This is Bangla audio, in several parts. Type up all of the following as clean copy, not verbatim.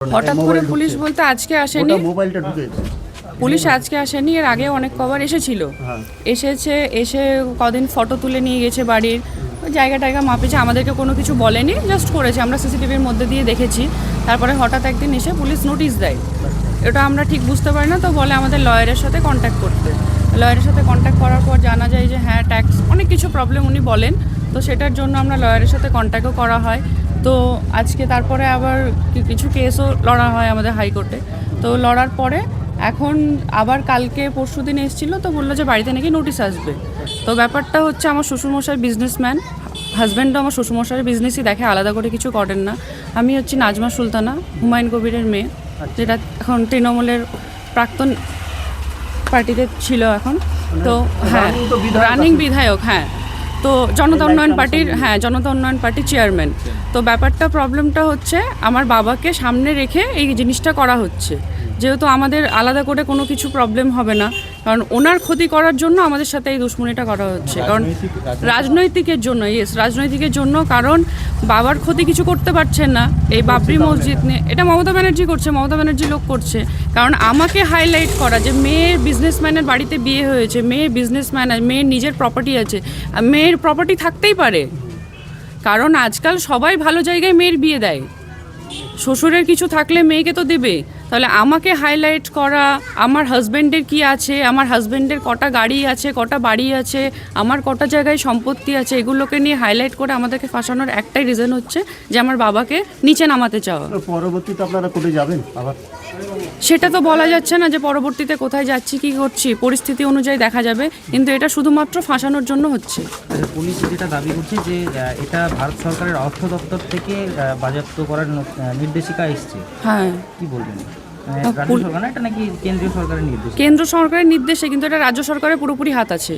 হঠাৎ করে পুলিশ বলতে আজকে আসেনি, মোবাইলটা ঢুকেছে। পুলিশ আজকে আসেনি, এর আগে অনেক কবার এসেছিল। এসে কদিন ফটো তুলে নিয়ে গেছে বাড়ির, জায়গা টায়গা মাপেছে, আমাদেরকে কোনো কিছু বলেনি, জাস্ট করেছে, আমরা সিসিটিভির মধ্যে দিয়ে দেখেছি। তারপরে হঠাৎ একদিন এসে পুলিশ নোটিশ দেয়, এটা আমরা ঠিক বুঝতে পারি না, তো বলে আমাদের লয়ারের সাথে কন্ট্যাক্ট করতে। লয়ারের সাথে কন্ট্যাক্ট করার পর জানা যায় যে হ্যাঁ ট্যাক্স অনেক কিছু প্রবলেম উনি বলেন, তো সেটার জন্য আমরা লয়ারের সাথে কন্ট্যাক্টও করা হয়। তো আজকে তারপরে আবার কিছু কেসও লড়া হয় আমাদের হাইকোর্টে। তো লড়ার পরে এখন আবার কালকে পরশু দিন এসেছিলো, তো বললো যে বাড়িতে নাকি নোটিশ আসবে। তো ব্যাপারটা হচ্ছে আমার শ্বশুরমশাই বিজনেসম্যান, হাজব্যান্ডও আমার শ্বশুরমশাইয়ের বিজনেসই দেখে, আলাদা করে কিছু করেন না। আমি হচ্ছি নাজমা সুলতানা, হুমায়ুন কবিরের মেয়ে, যেটা এখন তৃণমূলের প্রাক্তন পার্টিতে ছিল এখন। তো হ্যাঁ, রানিং বিধায়ক, হ্যাঁ। তো জনতা উন্নয়ন পার্টির চেয়ারম্যান। তো ব্যাপারটা প্রবলেমটা হচ্ছে আমার বাবাকে সামনে রেখে এই জিনিসটা করা হচ্ছে, যেহেতু আমাদের আলাদা করে কোনো কিছু প্রবলেম হবে না, কারণ ওনার ক্ষতি করার জন্য আমাদের সাথে এই দুশ্মনীটা করা হচ্ছে। কারণ রাজনৈতিকের জন্য, কারণ বাবার ক্ষতি কিছু করতে পারছেন না এই বাবরি মসজিদ নিয়ে, এটা মমতা ব্যানার্জি করছে, মমতা ব্যানার্জি লোক করছে। কারণ আমাকে হাইলাইট করা যে মেয়ের বিজনেসম্যানের বাড়িতে বিয়ে হয়েছে, মেয়ের বিজনেসম্যান, মেয়ের নিজের প্রপার্টি আছে, মেয়ের প্রপার্টি থাকতেই পারে, কারণ আজকাল সবাই ভালো জায়গায় মেয়ের বিয়ে দেয়, শ্বশুরের কিছু থাকলে মেয়েকে তো দেবে। তাহলে আমাকে হাইলাইট করা, আমার হাজব্যান্ডের কি আছে, আমার হাজব্যান্ডের কটা গাড়ি আছে, কটা বাড়ি আছে, আমার কটা জায়গায় সম্পত্তি আছে, এগুলোকে নিয়ে হাইলাইট করে আমাদেরকে ফাঁসানোর একটাই রিজন হচ্ছে যে আমার বাবাকে নিচে নামাতে চাওয়া। পরবর্তীতে আপনারা কোথায় যাবেন আবার? সেটা তো বলা যাচ্ছে না যে পরবর্তীতে কোথায় যাচ্ছি, কি করছি, পরিস্থিতি অনুযায়ী দেখা যাবে, কিন্তু এটা শুধুমাত্র ফাঁসানোর জন্য হচ্ছে। পুলিশ যেটা দাবি করছে যে এটা ভারত সরকারের অর্থ দপ্তর থেকে বাজেয়াপ্ত করার নির্দেশিকা এসছে। হ্যাঁ, কি বলবেন? রাজ্য সরকার না, এটা নাকি কেন্দ্রীয় সরকারের নির্দেশ? কেন্দ্র সরকারের নির্দেশে, কিন্তু এটা রাজ্য সরকারের পুরোপুরি হাত আছে,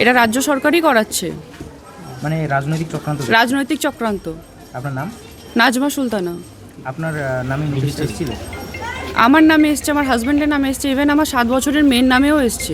এটা রাজ্য সরকারই করাচ্ছে। মানে রাজনৈতিক চক্রান্ত। আপনার নাম? নাজমা সুলতানা। আপনার নামে নোটিশ এসেছিল? আমার নামে এসছে, আমার হাজব্যান্ডের নামে এসছে, ইভেন আমার 7 বছরের মেয়ের নামেও এসছে।